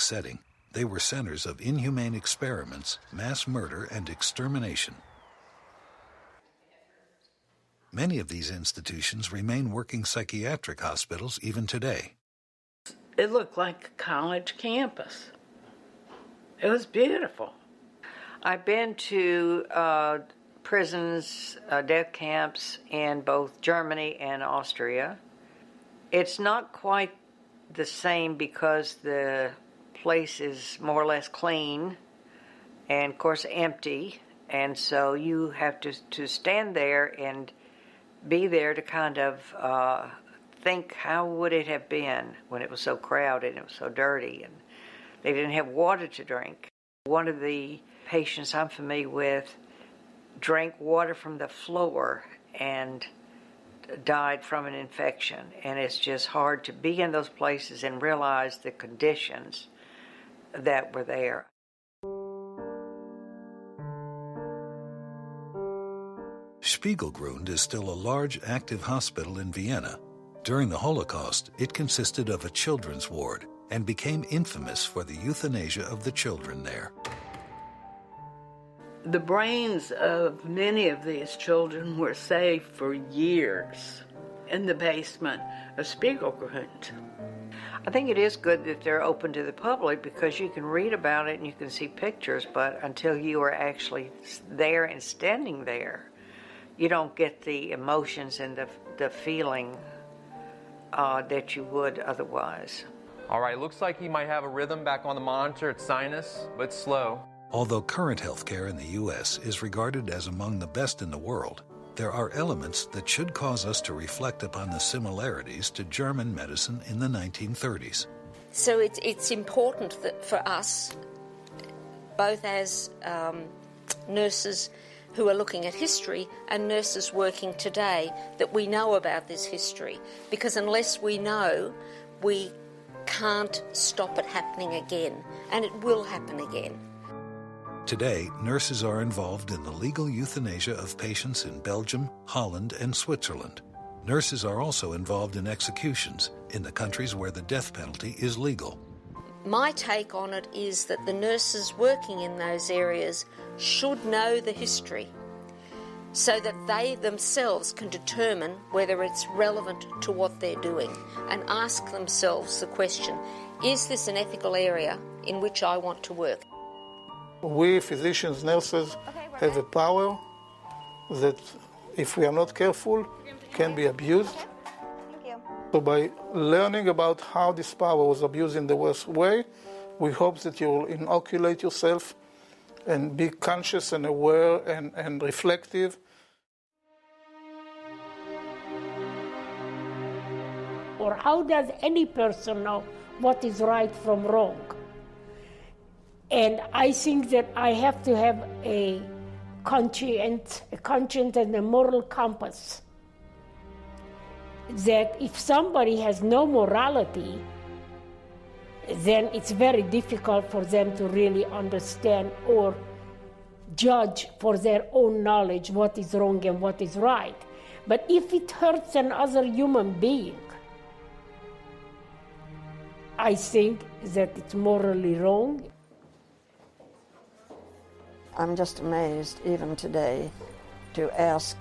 setting, they were centers of inhumane experiments, mass murder, and extermination. Many of these institutions remain working psychiatric hospitals even today. It looked like a college campus. It was beautiful. I've been to prisons, death camps in both Germany and Austria. It's not quite the same because the place is more or less clean and, of course, empty. And so you have to stand there and be there to kind of think, how would it have been when it was so crowded and it was so dirty and they didn't have water to drink. One of the patients I'm familiar with drank water from the floor and died from an infection. And it's just hard to be in those places and realize the conditions that were there. Spiegelgrund is still a large active hospital in Vienna. During the Holocaust, it consisted of a children's ward and became infamous for the euthanasia of the children there. The brains of many of these children were saved for years in the basement of Spiegelgrund. I think it is good that they're open to the public because you can read about it and you can see pictures, but until you are actually there and standing there, you don't get the emotions and the feeling that you would otherwise. All right, looks like he might have a rhythm back on the monitor. It's sinus, but slow. Although current healthcare in the U.S. is regarded as among the best in the world, there are elements that should cause us to reflect upon the similarities to German medicine in the 1930s. So it's important that for us, both as nurses who are looking at history and nurses working today, that we know about this history. Because unless we know, we can't stop it happening again, and it will happen again. Today, nurses are involved in the legal euthanasia of patients in Belgium, Holland, and Switzerland. Nurses are also involved in executions in the countries where the death penalty is legal. My take on it is that the nurses working in those areas should know the history so that they themselves can determine whether it's relevant to what they're doing and ask themselves the question, is this an ethical area in which I want to work? We physicians, nurses, have a power that, if we are not careful, can be abused. So by learning about how this power was abused in the worst way, we hope that you will inoculate yourself and be conscious and aware and reflective. Or how does any person know what is right from wrong? And I think that I have to have a conscience and a moral compass. That if somebody has no morality, then it's very difficult for them to really understand or judge for their own knowledge what is wrong and what is right. But if it hurts another human being, I think that it's morally wrong. I'm just amazed, even today, to ask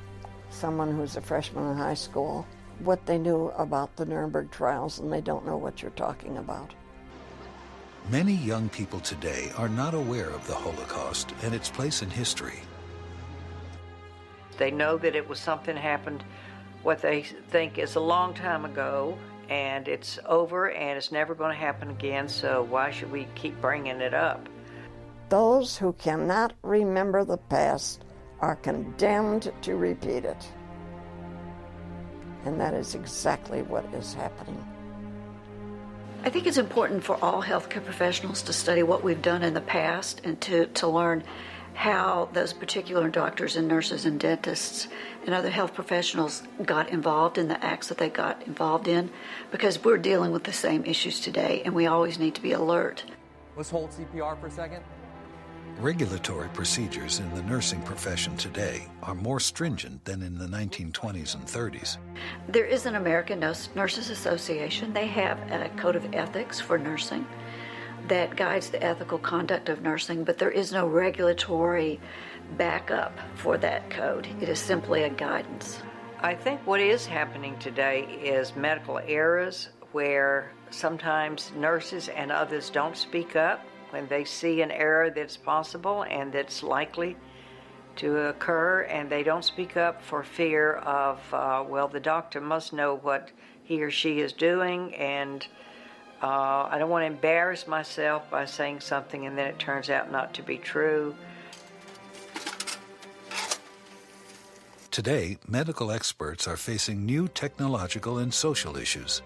someone who's a freshman in high school what they knew about the Nuremberg trials, and they don't know what you're talking about. Many young people today are not aware of the Holocaust and its place in history. They know that it was something that happened, what they think is a long time ago, and it's over and it's never going to happen again, so why should we keep bringing it up? Those who cannot remember the past are condemned to repeat it. And that is exactly what is happening. I think it's important for all healthcare professionals to study what we've done in the past and to learn how those particular doctors and nurses and dentists and other health professionals got involved in the acts that they got involved in, because we're dealing with the same issues today and we always need to be alert. Let's hold CPR for a second. Regulatory procedures in the nursing profession today are more stringent than in the 1920s and 30s. There is an American Nurses Association. They have a code of ethics for nursing. that guides the ethical conduct of nursing, but there is no regulatory backup for that code. It is simply a guidance. I think what is happening today is medical errors where sometimes nurses and others don't speak up when they see an error that's possible and that's likely to occur, and they don't speak up for fear of, well, the doctor must know what he or she is doing, and I don't want to embarrass myself by saying something and then it turns out not to be true. Today, medical experts are facing new technological and social issues.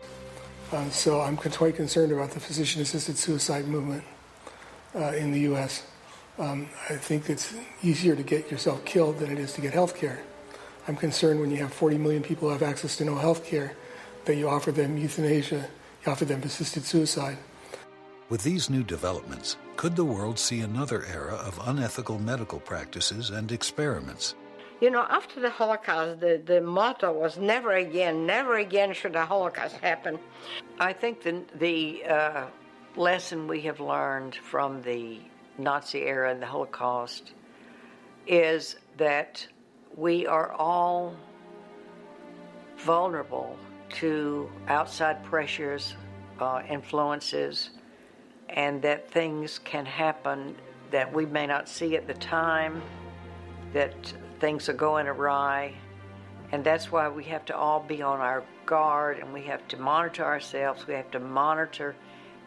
So I'm quite concerned about the physician-assisted suicide movement in the U.S. I think it's easier to get yourself killed than it is to get health care. I'm concerned when you have 40 million people who have access to no health care that you offer them euthanasia, you offer them assisted suicide. With these new developments, could the world see another era of unethical medical practices and experiments? You know, after the Holocaust, the motto was never again should a Holocaust happen. I think the lesson we have learned from the Nazi era and the Holocaust is that we are all vulnerable to outside pressures, influences, and that things can happen that we may not see at the time, that things are going awry, and that's why we have to all be on our guard, and we have to monitor ourselves, we have to monitor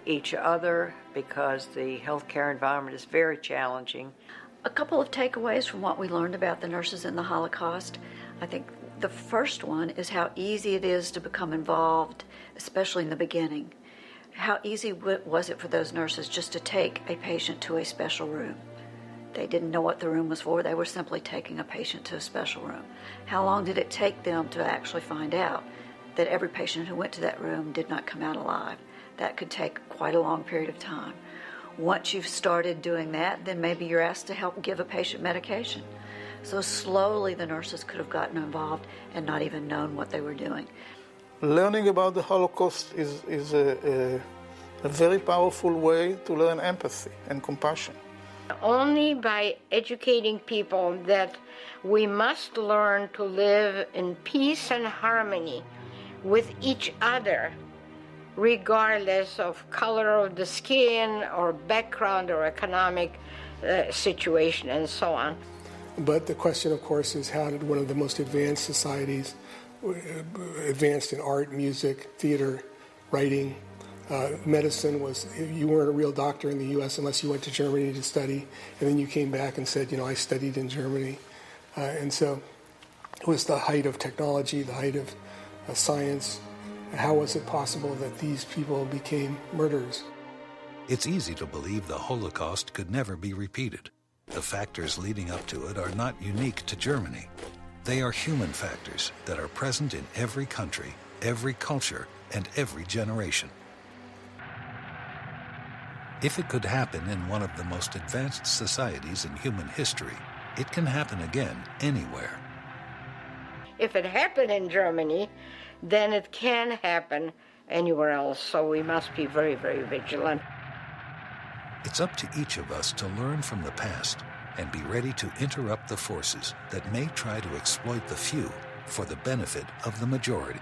each other, because the healthcare environment is very challenging. A couple of takeaways from what we learned about the nurses in the Holocaust. I think the first one is how easy it is to become involved, especially in the beginning. How easy was it for those nurses just to take a patient to a special room? They didn't know what the room was for. They were simply taking a patient to a special room. How long did it take them to actually find out that every patient who went to that room did not come out alive? That could take quite a long period of time. Once you've started doing that, then maybe you're asked to help give a patient medication. So slowly the nurses could have gotten involved and not even known what they were doing. Learning about the Holocaust is a very powerful way to learn empathy and compassion. Only by educating people that we must learn to live in peace and harmony with each other, regardless of color of the skin or background or economic situation and so on. But the question, of course, is how did one of the most advanced societies, advanced in art, music, theater, writing, medicine, was, you weren't a real doctor in the U.S. unless you went to Germany to study, and then you came back and said, you know, I studied in Germany. And so it was the height of technology, the height of science. How was it possible that these people became murderers? It's easy to believe the Holocaust could never be repeated. The factors leading up to it are not unique to Germany. They are human factors that are present in every country, every culture, and every generation. If it could happen in one of the most advanced societies in human history, it can happen again anywhere. If it happened in Germany, then it can happen anywhere else, so we must be very, very vigilant. It's up to each of us to learn from the past and be ready to interrupt the forces that may try to exploit the few for the benefit of the majority.